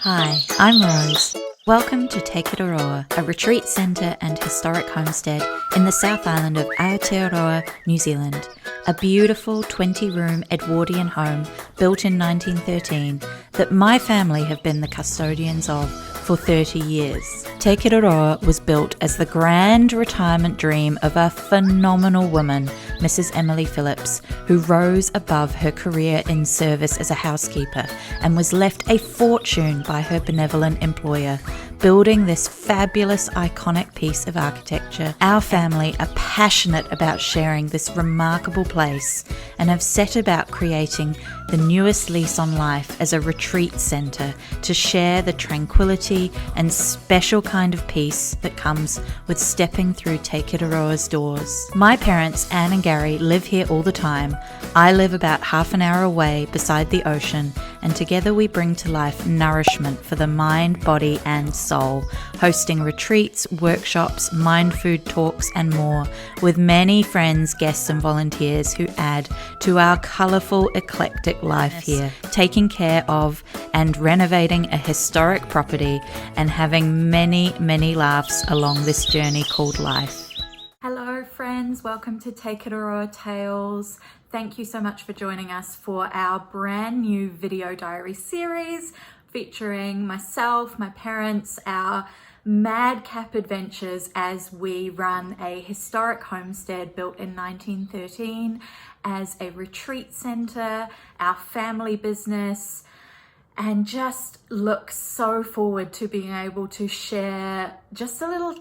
Hi, I'm Rose. Welcome to Te Kiteroa, a retreat centre and historic homestead in the South Island of Aotearoa, New Zealand. A beautiful 20-room Edwardian home built in 1913 that my family have been the custodians of for 30 years. Te Kiteroa was built as the grand retirement dream of a phenomenal woman, Mrs. Emily Phillips, who rose above her career in service as a housekeeper and was left a fortune by her benevolent employer, building this fabulous, iconic piece of architecture. Our family are passionate about sharing this remarkable place and have set about creating the newest lease on life as a retreat centre to share the tranquility and special kind of peace that comes with stepping through Te Kiteroa's doors. My parents, Anne and Gary, live here all the time. I live about half an hour away beside the ocean, and together we bring to life nourishment for the mind, body and soul, hosting retreats, workshops, mind food talks and more, with many friends, guests and volunteers who add to our colourful, eclectic life here, taking care of and renovating a historic property and having many, many laughs along this journey called life. Hello friends, welcome to Te Kiteroa Tales. Thank you so much for joining us for our brand new video diary series featuring myself, my parents, our madcap adventures as we run a historic homestead built in 1913 as a retreat centre, our family business, and just look so forward to being able to share just a little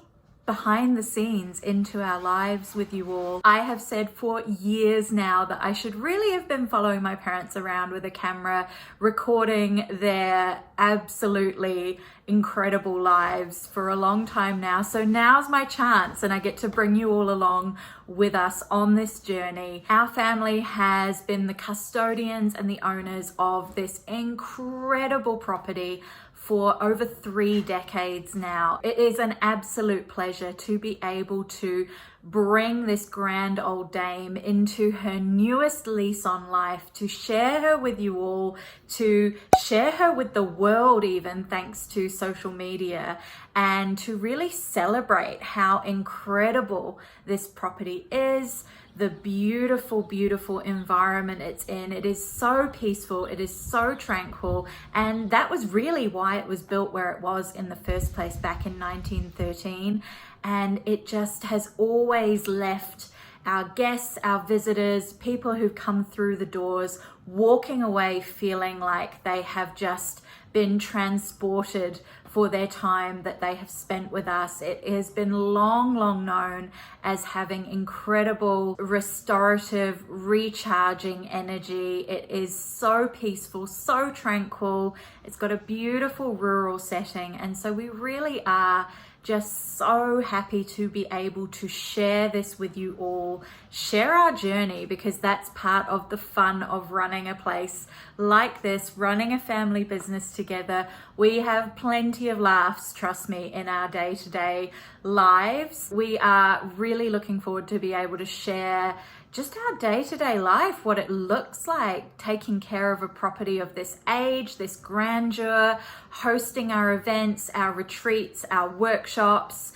behind the scenes into our lives with you all. I have said for years now that I should really have been following my parents around with a camera, recording their absolutely incredible lives for a long time now. So now's my chance, and I get to bring you all along with us on this journey. Our family has been the custodians and the owners of this incredible property for over 3 decades now. It is an absolute pleasure to be able to bring this grand old dame into her newest lease on life, to share her with you all, to share her with the world even, thanks to social media, and to really celebrate how incredible this property is, the beautiful, beautiful environment it's in. It is so peaceful, it is so tranquil, and that was really why it was built where it was in the first place back in 1913. And it just has always left our guests, our visitors, people who've come through the doors walking away feeling like they have just been transported for their time that they have spent with us. It has been long known as having incredible restorative, recharging energy. It is so peaceful, so tranquil. It's got a beautiful rural setting, and so we really are just so happy to be able to share this with you all, share our journey, because that's part of the fun of running a place like this, running a family business together. We have plenty of laughs, trust me, in our day-to-day lives. We are really looking forward to be able to share just our day-to-day life, what it looks like taking care of a property of this age, this grandeur, hosting our events, our retreats, our workshops.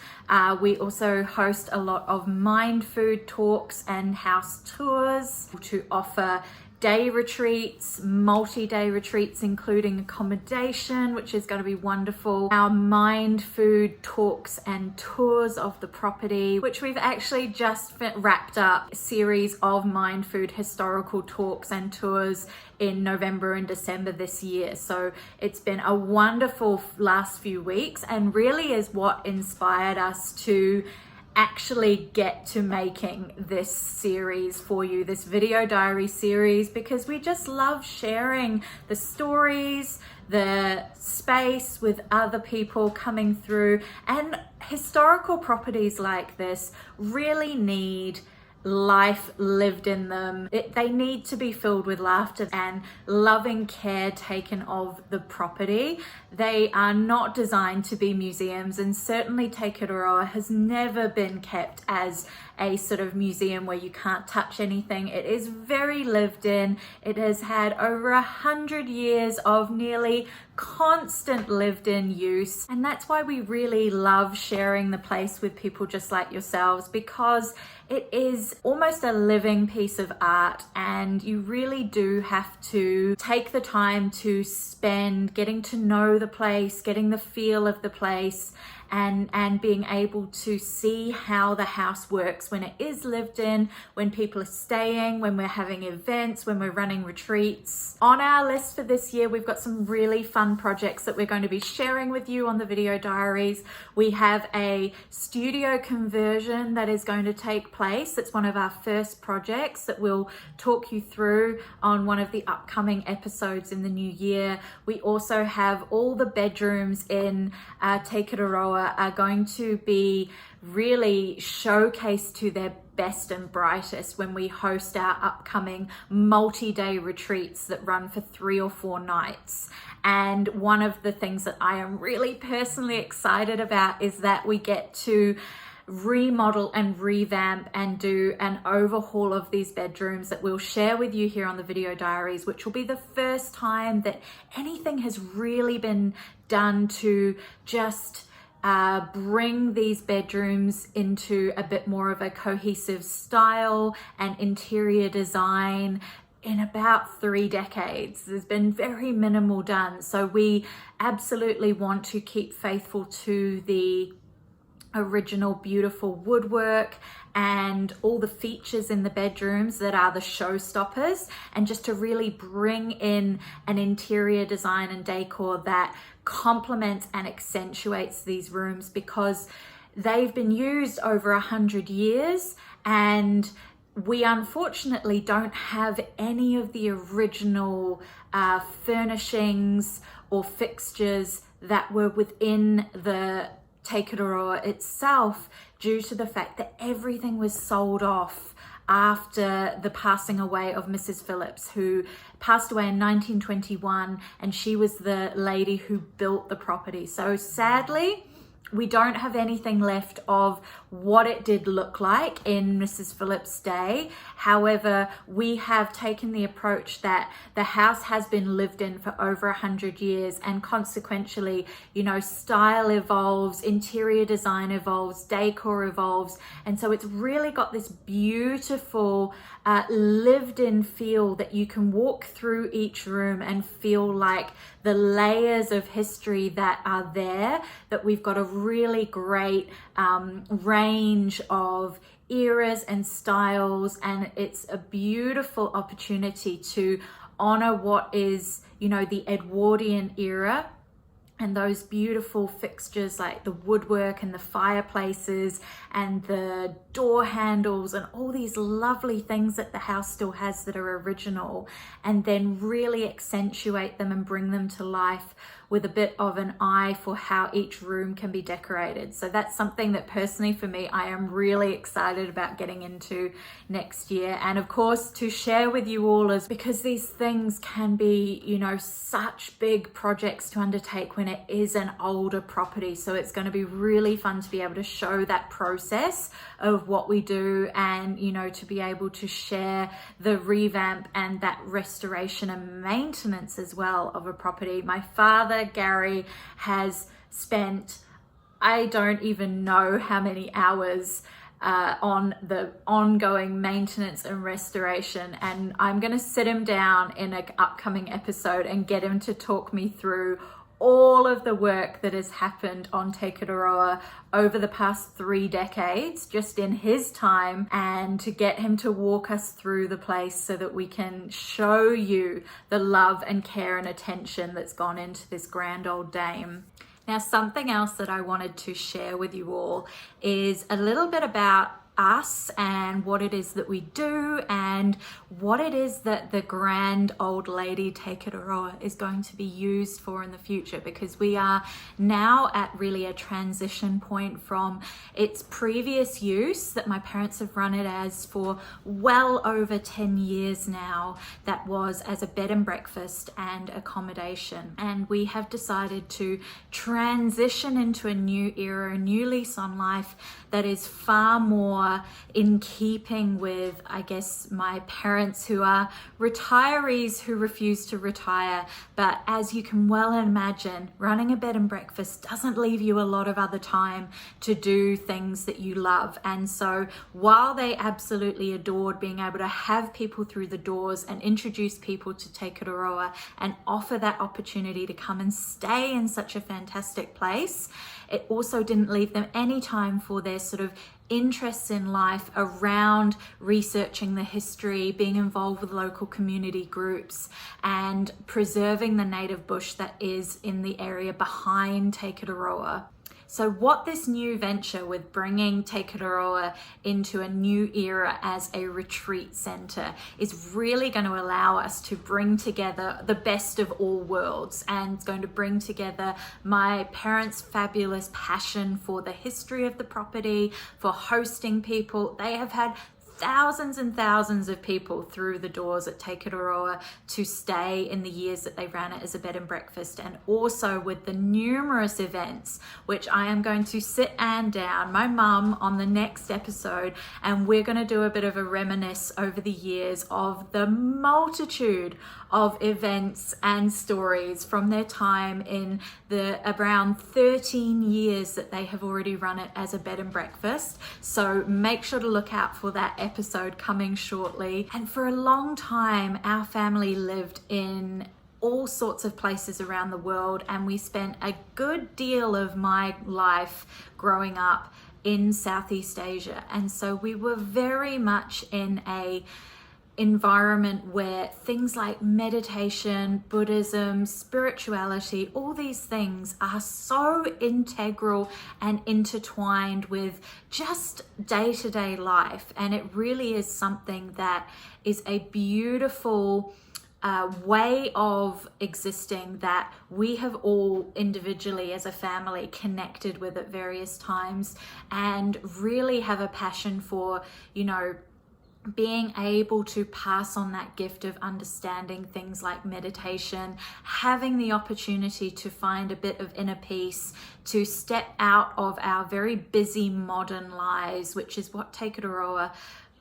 We also host a lot of mind food talks and house tours to offer day retreats, multi-day retreats, including accommodation, which is going to be wonderful. Our mind food talks and tours of the property, which we've actually just wrapped up a series of mind food historical talks and tours in November and December this year. So it's been a wonderful last few weeks, and really is what inspired us to actually get to making this series for you, this video diary series, because we just love sharing the stories, the space with other people coming through. And historical properties like this really need life lived in them. They need to be filled with laughter and loving care taken of the property. They are not designed to be museums, and certainly Te Kiteroa has never been kept as a sort of museum where you can't touch anything. It is very lived in. It has had over 100 years of nearly constant lived in use, and that's why we really love sharing the place with people just like yourselves, because it is almost a living piece of art, and you really do have to take the time to spend getting to know the place, getting the feel of the place, and being able to see how the house works when it is lived in, when people are staying, when we're having events, when we're running retreats. On our list for this year, we've got some really fun projects that we're going to be sharing with you on the video diaries. We have a studio conversion that is going to take place. It's one of our first projects that we'll talk you through on one of the upcoming episodes in the new year. We also have all the bedrooms in Te Kiteroa are going to be really showcased to their best and brightest when we host our upcoming multi-day retreats that run for 3 or 4 nights. And one of the things that I am really personally excited about is that we get to remodel and revamp and do an overhaul of these bedrooms that we'll share with you here on the video diaries, which will be the first time that anything has really been done to just bring these bedrooms into a bit more of a cohesive style and interior design in about 3 decades. There's been very minimal done. So we absolutely want to keep faithful to the original beautiful woodwork and all the features in the bedrooms that are the showstoppers, and just to really bring in an interior design and decor that complements and accentuates these rooms, because they've been used over 100 years and we unfortunately don't have any of the original furnishings or fixtures that were within the Te Kiteroa itself, due to the fact that everything was sold off after the passing away of Mrs. Phillips, who passed away in 1921, and she was the lady who built the property. So sadly, we don't have anything left of what it did look like in Mrs. Phillips' day. However, we have taken the approach that the house has been lived in for over 100 years, and consequently, you know, style evolves, interior design evolves, decor evolves, and so it's really got this beautiful lived in feel that you can walk through each room and feel like the layers of history that are there, that we've got a really great range of eras and styles, and it's a beautiful opportunity to honor what is, you know, the Edwardian era, and those beautiful fixtures like the woodwork and the fireplaces and the door handles and all these lovely things that the house still has that are original, and then really accentuate them and bring them to life with a bit of an eye for how each room can be decorated. So that's something that personally for me, I am really excited about getting into next year. And of course, to share with you all, is because these things can be, you know, such big projects to undertake when it is an older property. So it's going to be really fun to be able to show that process of what we do, and, you know, to be able to share the revamp and that restoration and maintenance as well of a property. My father, Gary, has spent, I don't even know how many hours on the ongoing maintenance and restoration, and I'm going to sit him down in an upcoming episode and get him to talk me through all of the work that has happened on Te Kiteroa over the past 3 decades, just in his time, and to get him to walk us through the place so that we can show you the love and care and attention that's gone into this grand old dame. Now, something else that I wanted to share with you all is a little bit about us and what it is that we do and what it is that the grand old lady Te Kiteroa is going to be used for in the future, because we are now at really a transition point from its previous use that my parents have run it as for well over 10 years now, that was as a bed and breakfast and accommodation. And we have decided to transition into a new era, a new lease on life that is far more in keeping with, I guess, my parents who are retirees who refuse to retire. But as you can well imagine, running a bed and breakfast doesn't leave you a lot of other time to do things that you love. And so while they absolutely adored being able to have people through the doors and introduce people to Te Kiteroa and offer that opportunity to come and stay in such a fantastic place, it also didn't leave them any time for their sort of interests in life around researching the history, being involved with local community groups, and preserving the native bush that is in the area behind Te Kiteroa. So what this new venture with bringing Te Kiteroa into a new era as a retreat center is really going to allow us to bring together the best of all worlds, and it's going to bring together my parents' fabulous passion for the history of the property, for hosting people. They have had thousands and thousands of people through the doors at Te Kiteroa to stay in the years that they ran it as a bed and breakfast, and also with the numerous events, which I am going to sit Anne down, my mum, on the next episode, and we're going to do a bit of a reminisce over the years of the multitude of events and stories from their time in the around 13 years that they have already run it as a bed and breakfast. So make sure to look out for that episode coming shortly. And for a long time, our family lived in all sorts of places around the world, and we spent a good deal of my life growing up in Southeast Asia. And so we were very much in a environment where things like meditation, Buddhism, spirituality, all these things are so integral and intertwined with just day-to-day life. And it really is something that is a beautiful way of existing that we have all individually as a family connected with at various times, and really have a passion for, being able to pass on that gift of understanding things like meditation, having the opportunity to find a bit of inner peace, to step out of our very busy modern lives, which is what Te Kiteroa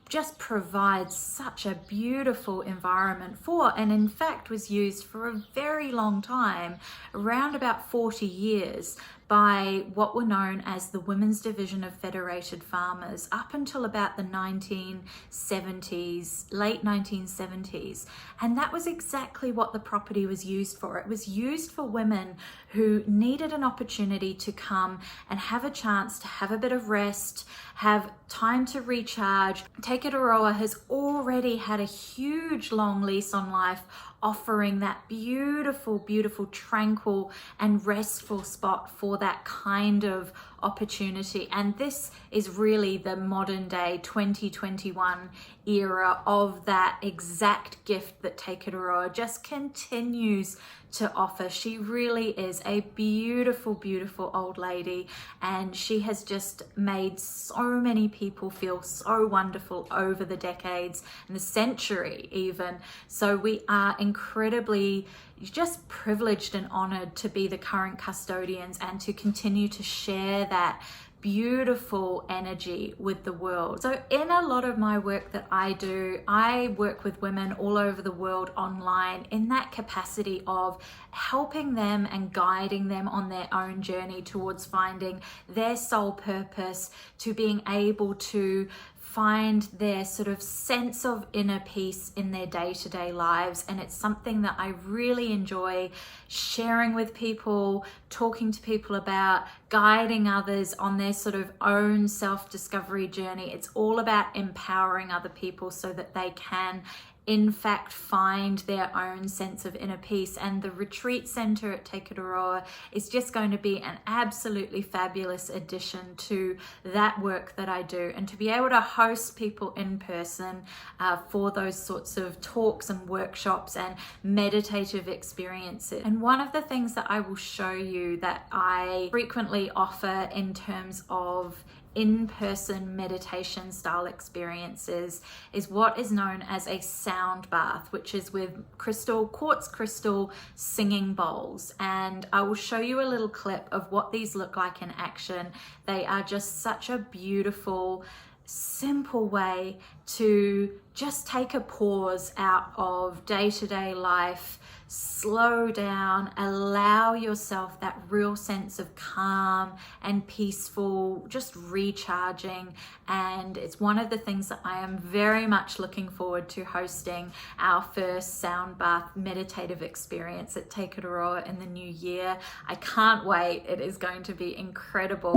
just provides such a beautiful environment for, and in fact was used for a very long time, around about 40 years, by what were known as the Women's Division of Federated Farmers up until about the 1970s, late 1970s. And that was exactly what the property was used for. It was used for women who needed an opportunity to come and have a chance to have a bit of rest, have time to recharge. Te Kiteroa has already had a huge long lease on life, offering that beautiful, beautiful, tranquil and restful spot for that kind of opportunity. And this is really the modern day 2021 era of that exact gift that Te Kiteroa just continues to offer. She really is a beautiful, beautiful old lady, and she has just made so many people feel so wonderful over the decades and the century even. So we are incredibly just privileged and honored to be the current custodians and to continue to share that beautiful energy with the world. So in a lot of my work that I do, I work with women all over the world online in that capacity of helping them and guiding them on their own journey towards finding their soul purpose, to being able to find their sort of sense of inner peace in their day-to-day lives. And it's something that I really enjoy sharing with people, talking to people about, guiding others on their sort of own self-discovery journey. It's all about empowering other people so that they can in fact find their own sense of inner peace. And the retreat center at Te Kiteroa is just going to be an absolutely fabulous addition to that work that I do, and to be able to host people in person for those sorts of talks and workshops and meditative experiences. And one of the things that I will show you that I frequently offer in terms of in-person meditation style experiences is what is known as a sound bath, which is with quartz crystal singing bowls. And I will show you a little clip of what these look like in action. They are just such a beautiful, simple way to just take a pause out of day-to-day life, slow down, allow yourself that real sense of calm and peaceful, just recharging. And it's one of the things that I am very much looking forward to hosting our first sound bath meditative experience at Te Kiteroa in the new year. I can't wait. It is going to be incredible.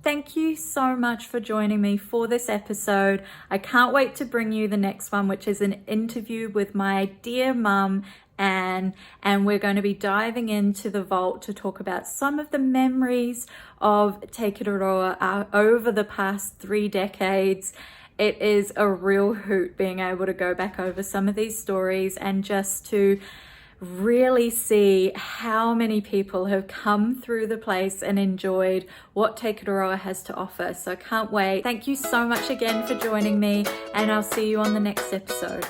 Thank you so much for joining me for this episode. I can't wait to bring you the next one, which is an interview with my dear mum, Anne, and we're going to be diving into the vault to talk about some of the memories of Te Kiteroa over the past 3 decades. It is a real hoot being able to go back over some of these stories and just to really see how many people have come through the place and enjoyed what Te Kiteroa has to offer. So I can't wait. Thank you so much again for joining me, and I'll see you on the next episode.